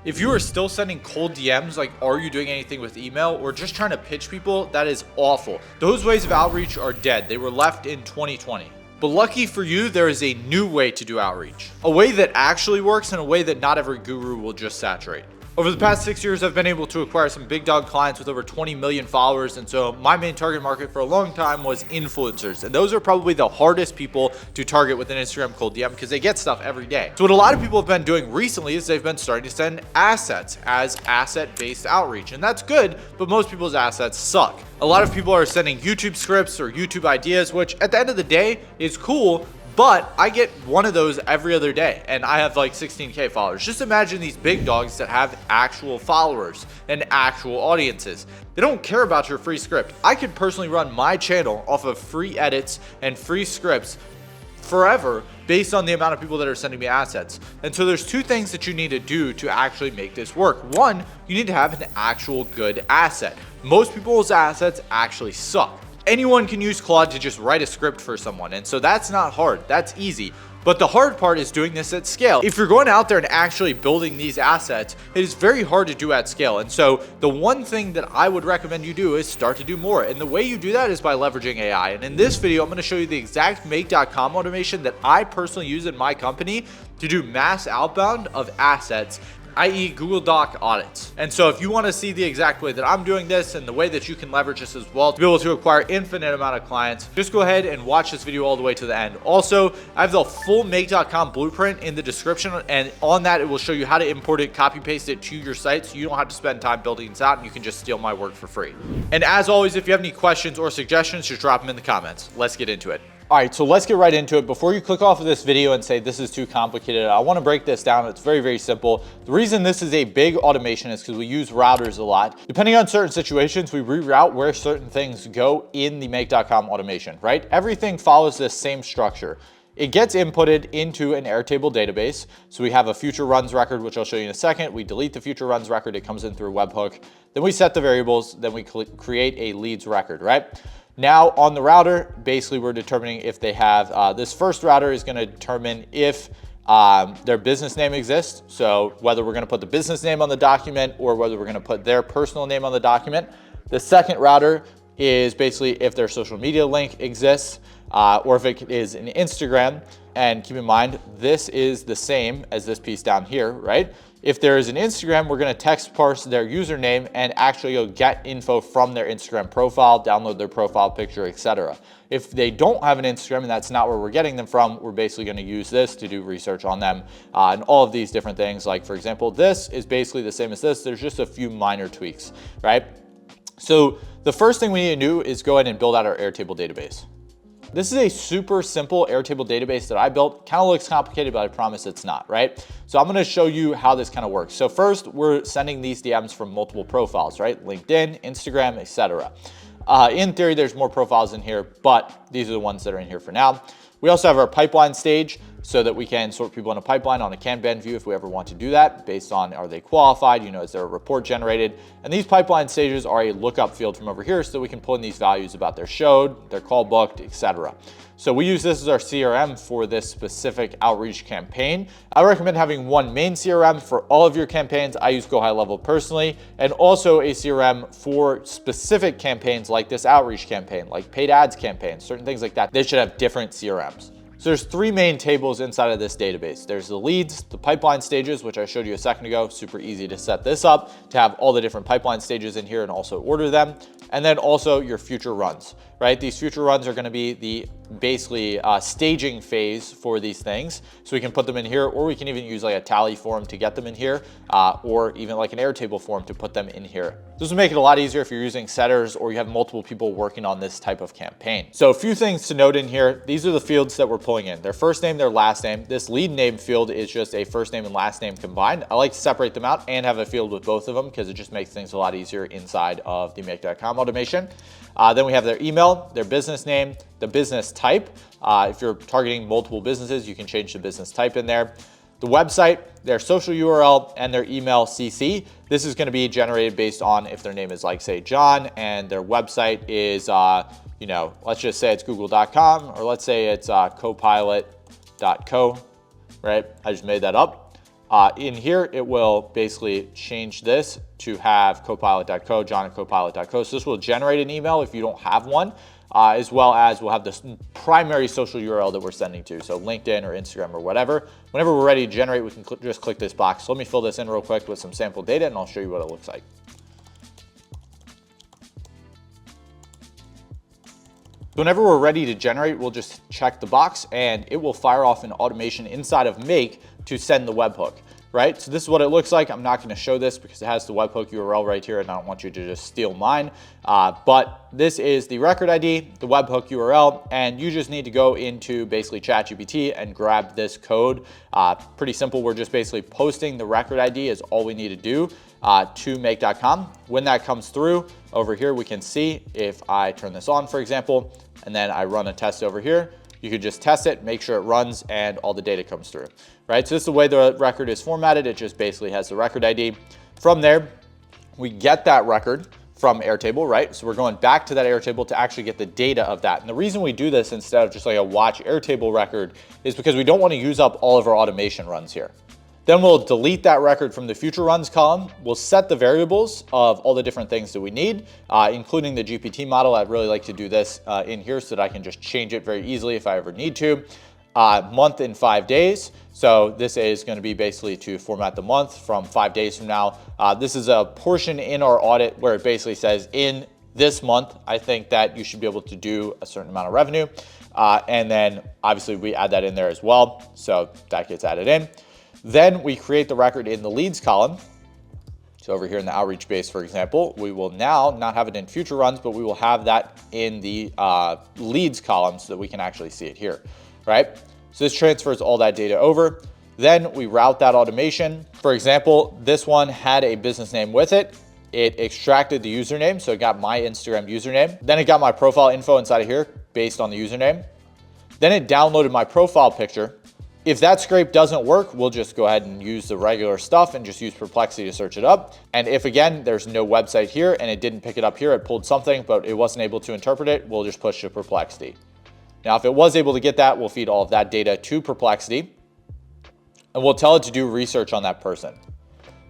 If you are still sending cold DMs, like are you doing anything with email or just trying to pitch people, that is awful. Those ways of outreach are dead. They were left in 2020. But lucky for you, there is a new way to do outreach. A way that actually works and a way that not every guru will just saturate. Over the past 6 years, I've been able to acquire some big dog clients with over 20 million followers. And so my main target market for a long time was influencers. And those are probably the hardest people to target with an Instagram cold DM because they get stuff every day. So what a lot of people have been doing recently is they've been starting to send assets as asset-based outreach. And that's good, but most people's assets suck. A lot of people are sending YouTube scripts or YouTube ideas, which at the end of the day is cool. But I get one of those every other day and I have like 16K followers. Just imagine these big dogs that have actual followers and actual audiences. They don't care about your free script. I could personally run my channel off of free edits and free scripts forever based on the amount of people that are sending me assets. And so there's two things that you need to do to actually make this work. One, you need to have an actual good asset. Most people's assets actually suck. Anyone can use Claude to just write a script for someone. And so that's not hard, that's easy. But the hard part is doing this at scale. If you're going out there and actually building these assets, it is very hard to do at scale. And so the one thing that I would recommend you do is start to do more. And the way you do that is by leveraging AI. And in this video, I'm gonna show you the exact make.com automation that I personally use in my company to do mass outbound of assets, i.e. Google Doc audits. And so if you want to see the exact way that I'm doing this and the way that you can leverage this as well to be able to acquire infinite amount of clients, just go ahead and watch this video all the way to the end. Also, I have the full make.com blueprint in the description, and on that it will show you how to import it, copy paste it to your site so you don't have to spend time building this out and you can just steal my work for free. And as always, if you have any questions or suggestions, just drop them in the comments. Let's get into it. All right, so let's get right into it. Before you click off of this video and say this is too complicated, I want to break this down. It's very, very simple. The reason this is a big automation is because we use routers a lot. Depending on certain situations, we reroute where certain things go in the make.com automation, right? Everything follows this same structure. It gets inputted into an Airtable database. So we have a future runs record, which I'll show you in a second. We delete the future runs record. It comes in through a webhook. Then we set the variables. Then we create a leads record, right? Now on the router, basically we're determining if they have, this first router is gonna determine if their business name exists. So whether we're gonna put the business name on the document or whether we're gonna put their personal name on the document. The second router is basically if their social media link exists or if it is an Instagram. And keep in mind, this is the same as this piece down here, right? If there is an Instagram, we're gonna text parse their username and actually you'll get info from their Instagram profile, download their profile picture, etc. If they don't have an Instagram and that's not where we're getting them from, we're basically gonna use this to do research on them and all of these different things. Like for example, this is basically the same as this. There's just a few minor tweaks, right? So the first thing we need to do is go ahead and build out our Airtable database. This is a super simple Airtable database that I built. Kind of looks complicated, but I promise it's not, right? So I'm gonna show you how this kind of works. So first, we're sending these DMs from multiple profiles, right? LinkedIn, Instagram, etc. In theory, there's more profiles in here, but these are the ones that are in here for now. We also have our pipeline stage so that we can sort people in a pipeline on a Kanban view if we ever want to do that based on are they qualified, is there a report generated? And these pipeline stages are a lookup field from over here so that we can pull in these values about their showed, their call booked, etc. So we use this as our CRM for this specific outreach campaign. I recommend having one main CRM for all of your campaigns. I use Go High Level personally, and also a CRM for specific campaigns like this outreach campaign, like paid ads campaigns, certain things like that. They should have different CRMs. So there's three main tables inside of this database. There's the leads, the pipeline stages, which I showed you a second ago. Super easy to set this up to have all the different pipeline stages in here and also order them. And then also your future runs, right? These future runs are gonna be the basically staging phase for these things. So we can put them in here, or we can even use like a tally form to get them in here, or even like an Airtable form to put them in here. This will make it a lot easier if you're using setters or you have multiple people working on this type of campaign. So a few things to note in here. These are the fields that we're pulling in. Their first name, their last name. This lead name field is just a first name and last name combined. I like to separate them out and have a field with both of them because it just makes things a lot easier inside of the make.com automation. Then we have their email, their business name, the business type. If you're targeting multiple businesses, you can change the business type in there. The website, their social URL, and their email CC. This is going to be generated based on if their name is like, say, John, and their website is, let's just say it's google.com, or let's say it's copilot.co, right? I just made that up. In here, it will basically change this to have copilot.co, John at copilot.co. So this will generate an email if you don't have one, as well as we'll have this primary social URL that we're sending to. So LinkedIn or Instagram or whatever. Whenever we're ready to generate, we can just click this box. So let me fill this in real quick with some sample data and I'll show you what it looks like. Whenever we're ready to generate, we'll just check the box and it will fire off an automation inside of Make to send the webhook, right? So this is what it looks like. I'm not going to show this because it has the webhook URL right here and I don't want you to just steal mine. But this is the record ID, the webhook URL, and you just need to go into basically ChatGPT and grab this code. Pretty simple. We're just basically posting the record ID is all we need to do to make.com. When that comes through over here, we can see if I turn this on, for example, and then I run a test over here. You could just test it, make sure it runs, and all the data comes through, right? So this is the way the record is formatted. It just basically has the record ID. From there, we get that record from Airtable, right? So we're going back to that Airtable to actually get the data of that. And the reason we do this instead of just like a watch Airtable record is because we don't want to use up all of our automation runs here. Then we'll delete that record from the future runs column. We'll set the variables of all the different things that we need, including the GPT model. I'd really like to do this in here so that I can just change it very easily if I ever need to. Month in 5 days. So this is going to be basically to format the month from 5 days from now. This is a portion in our audit where it basically says in this month, I think that you should be able to do a certain amount of revenue. And then obviously we add that in there as well. So that gets added in. Then we create the record in the leads column. So over here in the outreach base, for example, we will now not have it in future runs, but we will have that in the leads column so that we can actually see it here, right? So this transfers all that data over. Then we route that automation. For example, this one had a business name with it. It extracted the username, so it got my Instagram username. Then it got my profile info inside of here based on the username. Then it downloaded my profile picture. If that scrape doesn't work, we'll just go ahead and use the regular stuff and just use Perplexity to search it up. And if again, there's no website here and it didn't pick it up here, it pulled something, but it wasn't able to interpret it, we'll just push to Perplexity. Now, if it was able to get that, we'll feed all of that data to Perplexity and we'll tell it to do research on that person.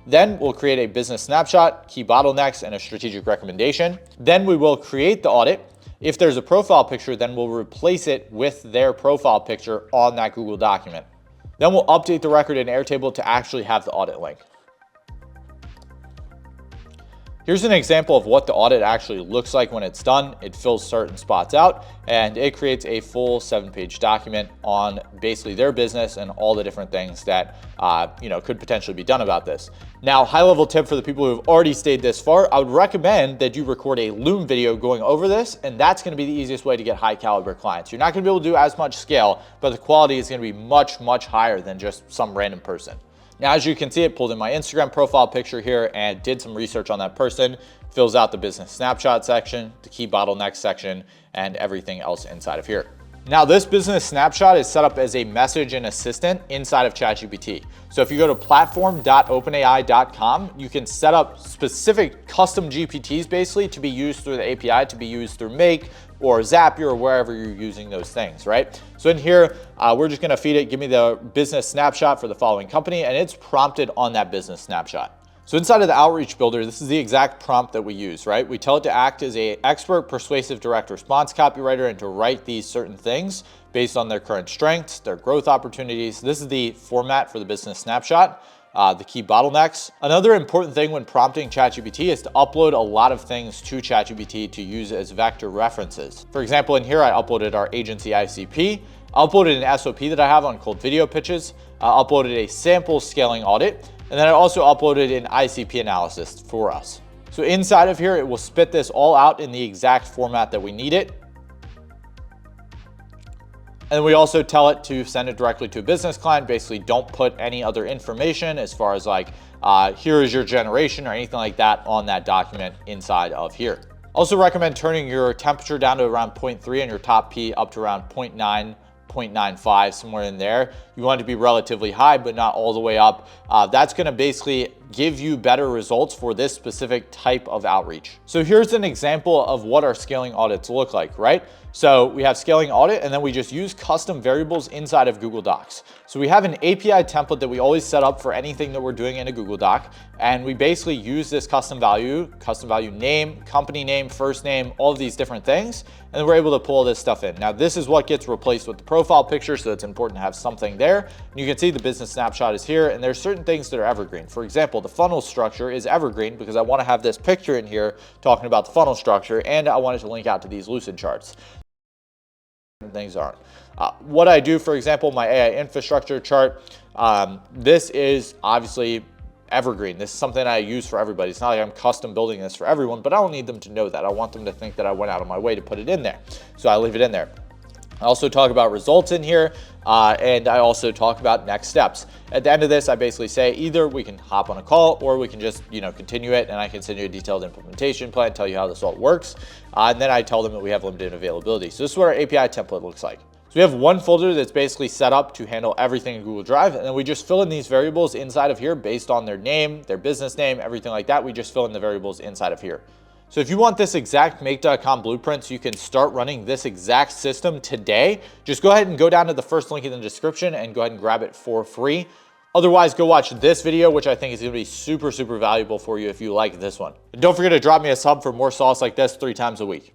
Then we'll create a business snapshot, key bottlenecks, and a strategic recommendation. Then we will create the audit. If there's a profile picture, then we'll replace it with their profile picture on that Google document. Then we'll update the record in Airtable to actually have the audit link. Here's an example of what the audit actually looks like when it's done. It fills certain spots out and it creates a full 7-page document on basically their business and all the different things that could potentially be done about this. Now, high-level tip for the people who have already stayed this far, I would recommend that you record a Loom video going over this, and that's going to be the easiest way to get high caliber clients. You're not going to be able to do as much scale, but the quality is going to be much, much higher than just some random person. Now, as you can see, it pulled in my Instagram profile picture here and did some research on that person, fills out the business snapshot section, the key bottlenecks section, and everything else inside of here. Now, this business snapshot is set up as a message and assistant inside of ChatGPT. So if you go to platform.openai.com, you can set up specific custom GPTs basically to be used through the API, to be used through Make or Zapier or wherever you're using those things, right? So in here, we're just gonna feed it, give me the business snapshot for the following company, and it's prompted on that business snapshot. So inside of the Outreach Builder, this is the exact prompt that we use, right? We tell it to act as an expert, persuasive, direct response copywriter and to write these certain things based on their current strengths, their growth opportunities. This is the format for the business snapshot, the key bottlenecks. Another important thing when prompting ChatGPT is to upload a lot of things to ChatGPT to use as vector references. For example, in here, I uploaded our agency ICP, uploaded an SOP that I have on cold video pitches, uploaded a sample scaling audit, and then I also uploaded an ICP analysis for us. So inside of here, it will spit this all out in the exact format that we need it. And we also tell it to send it directly to a business client. Basically, don't put any other information as far as like, here is your generation or anything like that on that document inside of here. Also recommend turning your temperature down to around 0.3 and your top P up to around 0.9, 0.95, somewhere in there, You want it to be relatively high, but not all the way up. That's going to basically give you better results for this specific type of outreach. So here's an example of what our scaling audits look like, right? So we have scaling audit, and then we just use custom variables inside of Google Docs. So we have an API template that we always set up for anything that we're doing in a Google Doc. And we basically use this custom value name, company name, first name, all of these different things. And then we're able to pull this stuff in. Now, this is what gets replaced with the profile picture. So it's important to have something there. And you can see the business snapshot is here. And there's certain things that are evergreen. For example, the funnel structure is evergreen because I want to have this picture in here talking about the funnel structure. And I want it to link out to these Lucid charts. Things aren't. What I do, for example, my AI infrastructure chart, this is obviously evergreen. This is something I use for everybody. It's not like I'm custom building this for everyone, but I don't need them to know that. I want them to think that I went out of my way to put it in there. So I leave it in there. I also talk about results in here, and I also talk about next steps. At the end of this, I basically say either we can hop on a call or we can just, continue it, and I can send you a detailed implementation plan, tell you how this all works, and then I tell them that we have limited availability. So this is what our API template looks like. So we have one folder that's basically set up to handle everything in Google Drive, and then we just fill in these variables inside of here based on their name, their business name, everything like that. We just fill in the variables inside of here. So if you want this exact make.com blueprint so you can start running this exact system today, just go ahead and go down to the first link in the description and go ahead and grab it for free. Otherwise, go watch this video, which I think is going to be super, super valuable for you if you like this one. And don't forget to drop me a sub for more sauce like this 3 times a week.